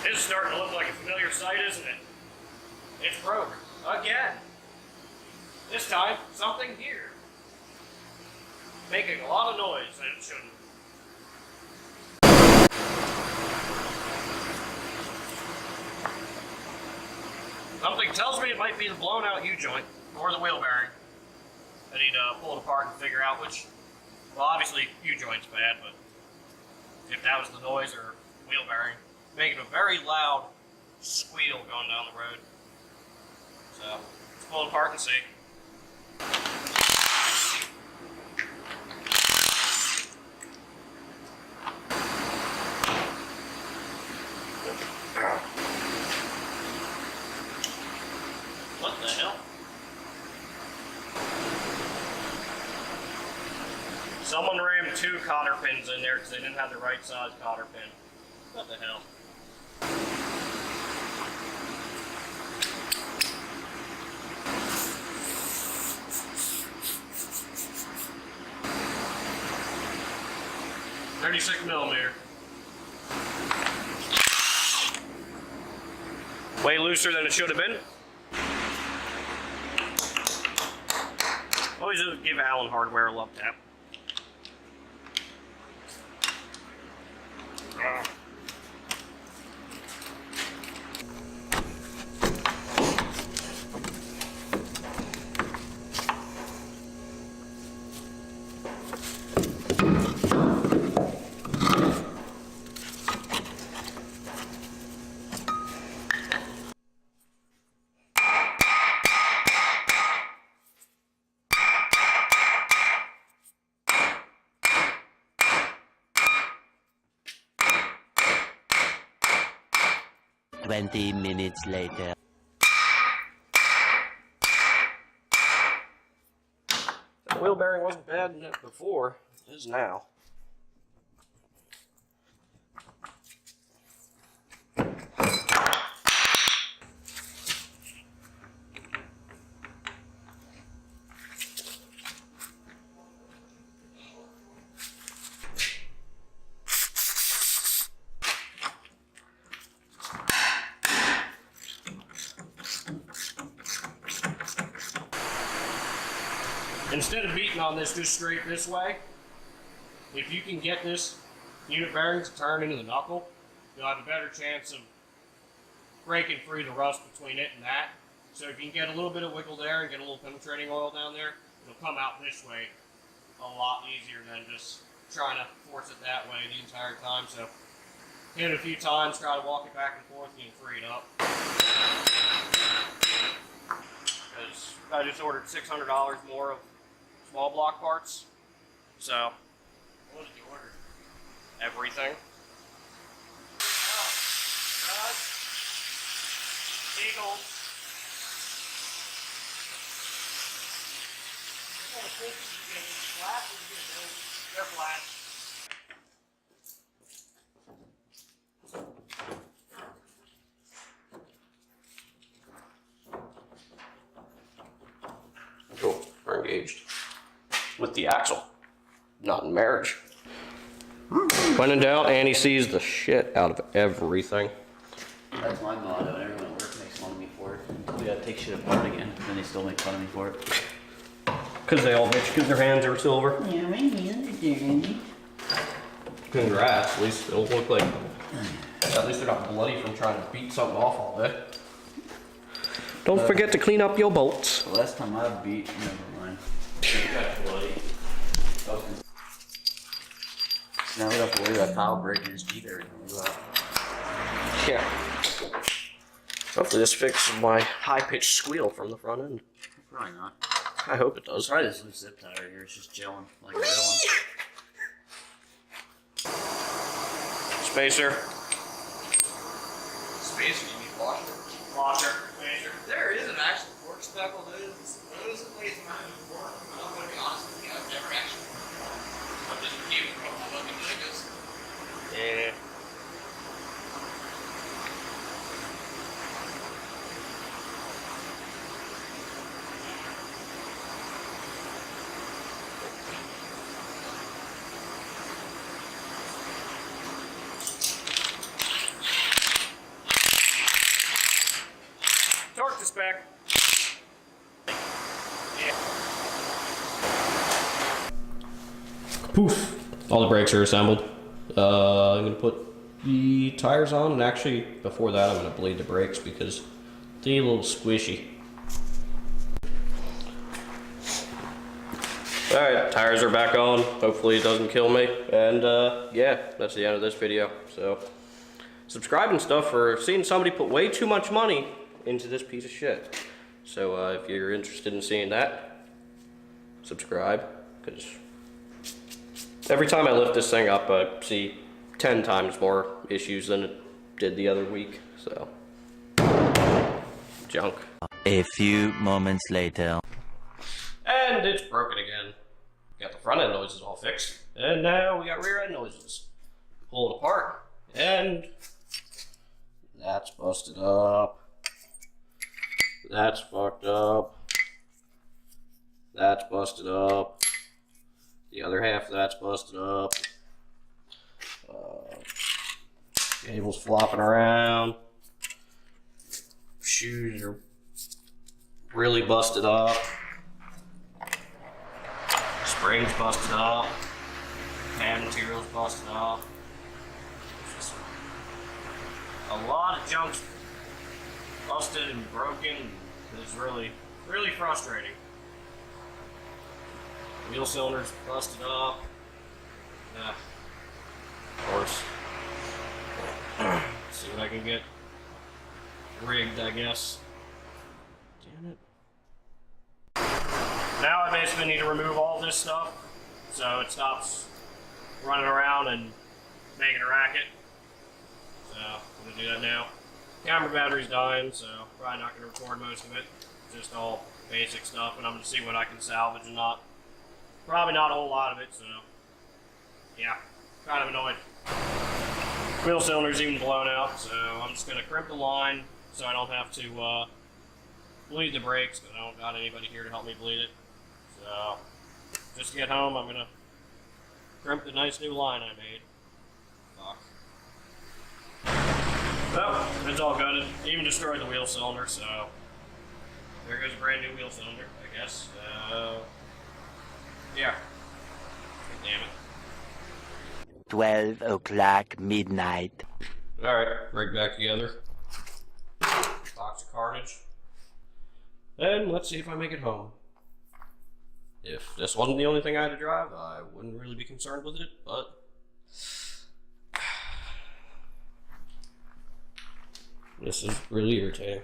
This is starting to look like a familiar sight, isn't it? It's broke. Again. This time, something here. Making a lot of noise that it shouldn't. Something tells me it might be the blown out U-joint or the wheel bearing. I need to pull it apart and figure out which. Well, obviously U-joint's bad, but if that was the noise or wheel bearing, making a very loud squeal going down the road. So let's pull it apart and see. What the hell? Someone rammed 2 cotter pins in there because they didn't have the right size cotter pin. What the hell? .36mm. Way looser than it should have been. Always give Allen Hardware a love tap. Twenty minutes later. The wheel bearing wasn't bad before, it is now. Instead of beating on this just straight this way, if you can get this unit bearing to turn into the knuckle, you'll have a better chance of breaking free the rust between it and that. So if you can get a little bit of wiggle there and get a little penetrating oil down there, it'll come out this way a lot easier than just trying to force it that way the entire time. So hit it a few times, try to walk it back and forth, and you can free it up. Because I just ordered $600 more of small block parts. So, what did you order? Everything. Oh, God. Eagles. What kind of fish did you get? Flat or did you get those? They're flat. Cool, we're engaged. With the axle, not in marriage. When in doubt, Annie sees the shit out of everything. That's my motto, and everyone at work makes fun of me for it. We gotta take shit apart again, and then they still make fun of me for it. Because they all bitch because their hands are silver. Yeah, my hands are dirty. Congrats, at least it'll look like, at least they're not bloody from trying to beat something off all day. Don't forget to clean up your bolts. The last time I beat, never mind. Got bloody. Now we don't have to worry about Kyle breaking his teeth every time we go out. Yeah. Hopefully this fixes my high-pitched squeal from the front end. Probably not. I hope it does. Try this loose zip tie right here. It's just chilling like a real one. Spacer. Spacer, you mean washer? Washer. Spacer. There is an actual fork speckle, dude. Those are ways mine before. I'm gonna be honest with you, I've never actually. I'm just keeping from the fucking niggas. Yeah. back. Yeah. Poof. All the brakes are assembled. I'm gonna put the tires on, and actually before that I'm gonna bleed the brakes because they're a little squishy. Alright, tires are back on. Hopefully it doesn't kill me. And yeah, that's the end of this video. So subscribe and stuff for seeing somebody put way too much money into this piece of shit. So if you're interested in seeing that, subscribe, because every time I lift this thing up I see 10 times more issues than it did the other week. So junk. A few moments later. And it's broken again. Got the front end noises all fixed. And now we got rear end noises. Pull it apart. And that's busted up. That's fucked up. That's busted up. The other half of that's busted up. Cable's flopping around. Shoes are really busted up. Springs busted up. Pan materials busted up. Just a lot of junk's busted and broken. It's really, really frustrating. Wheel cylinders busted up. Of course. See what I can get rigged, I guess. Damn it. Now I basically need to remove all this stuff so it stops running around and making a racket. So I'm gonna do that now. Camera battery's dying, so probably not gonna record most of it. Just all basic stuff, and I'm gonna see what I can salvage and not. Probably not a whole lot of it, so yeah, kind of annoyed. Wheel cylinder's even blown out, so I'm just gonna crimp the line so I don't have to bleed the brakes, because I don't got anybody here to help me bleed it. So just to get home, I'm gonna crimp the nice new line I made. Fuck. Well, it's all good. It even destroyed the wheel cylinder, so there goes a brand new wheel cylinder, I guess. Yeah. Damn it. 12 o'clock midnight. Alright, rig back together. Box of carnage. And let's see if I make it home. If this wasn't the only thing I had to drive, I wouldn't really be concerned with it, but this is really irritating.